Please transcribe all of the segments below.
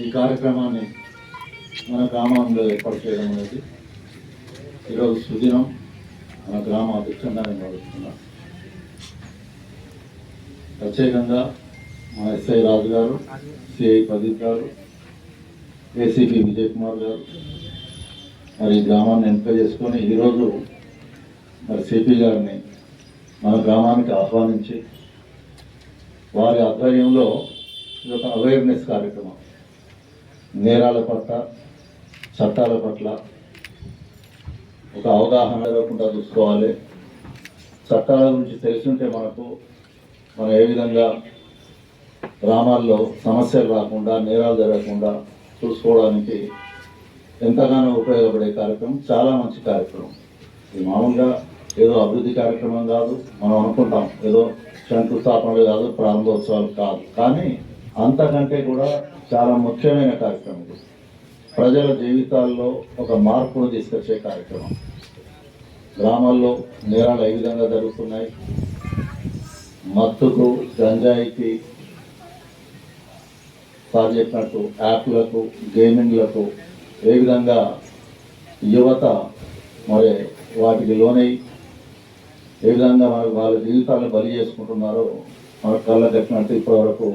ఈ కార్యక్రమాన్ని మన గ్రామంలో ఏర్పాటు చేయడం అనేది ఈరోజు సుదినం. మన గ్రామ అధ్యక్షంగా నేను భావిస్తున్నాను. ప్రత్యేకంగా మన ఎస్ఐ రాజు గారు, సిఐ ప్రదీప్ గారు, ఏసీపీ విజయ్ కుమార్ గారు మరి ఈ గ్రామాన్ని ఎంపిక చేసుకొని ఈరోజు మరి సిపి గారిని మన గ్రామానికి ఆహ్వానించి వారి ఆధ్వర్యంలో ఇది ఒక అవేర్నెస్ కార్యక్రమం. నేరాల పట్ల, చట్టాల పట్ల ఒక అవగాహన లేకుండా చూసుకోవాలి. చట్టాల గురించి తెలుసుంటే మనం ఏ విధంగా గ్రామాల్లో సమస్యలు రాకుండా, నేరాలు జరగకుండా చూసుకోవడానికి ఎంతగానో ఉపయోగపడే కార్యక్రమం. చాలా మంచి కార్యక్రమం. ఇది మామూలుగా ఏదో అభివృద్ధి కార్యక్రమం కాదు. మనం అనుకుంటాం ఏదో శంకుస్థాపనలు కాదు, ప్రారంభోత్సవాలు కాదు. కానీ అంతకంటే కూడా చాలా ముఖ్యమైన కార్యక్రమం. ప్రజల జీవితాల్లో ఒక మార్పును తీసుకొచ్చే కార్యక్రమం. గ్రామాల్లో నేరాలు ఏ విధంగా జరుగుతున్నాయి, మత్తుకు, గంజాయికి, సార్ చెప్పినట్టు యాప్లకు, గేమింగ్లకు ఏ విధంగా యువత మరి వాటికి లోనై ఏ విధంగా వాళ్ళ జీవితాలను బలి చేసుకుంటున్నారో మన కళ్ళ కట్టినట్టు ఇప్పటివరకు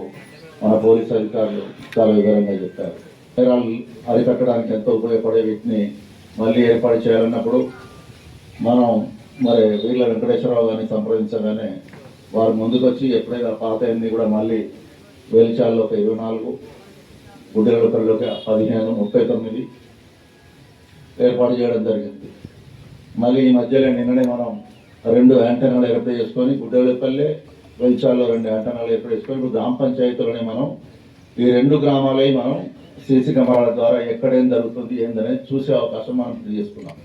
మన పోలీసు అధికారులు చాలా వివరంగా చెప్పారు. నేరాలు అరికట్టడానికి ఎంతో ఉపయోగపడే వీటిని మళ్ళీ ఏర్పాటు చేయాలన్నప్పుడు మనం మరి వీళ్ళ వెంకటేశ్వరరావు గారిని సంప్రదించగానే వారు ముందుకొచ్చి ఎప్పుడైనా పాతయన్ని కూడా మళ్ళీ వేల్చాల్లో ఒక 24, గుడ్డెలపల్లిలోకి 15, 39 ఏర్పాటు చేయడం జరిగింది. మళ్ళీ ఈ మధ్యలో నిన్ననే మనం 2 యాంటెనాలు ఏర్పాటు చేసుకొని గుడ్డెలపల్లి, వెల్చాల్లో 2 యాంటెనాలు ఏర్పాటు చేసుకొని ఇప్పుడు గ్రామ పంచాయతీలోనే మనం ఈ 2 గ్రామాలై మనం సీసీ కెమెరాల ద్వారా ఎక్కడేం జరుగుతుంది ఏందనేది చూసే అవకాశం మనం చేసుకున్నాం.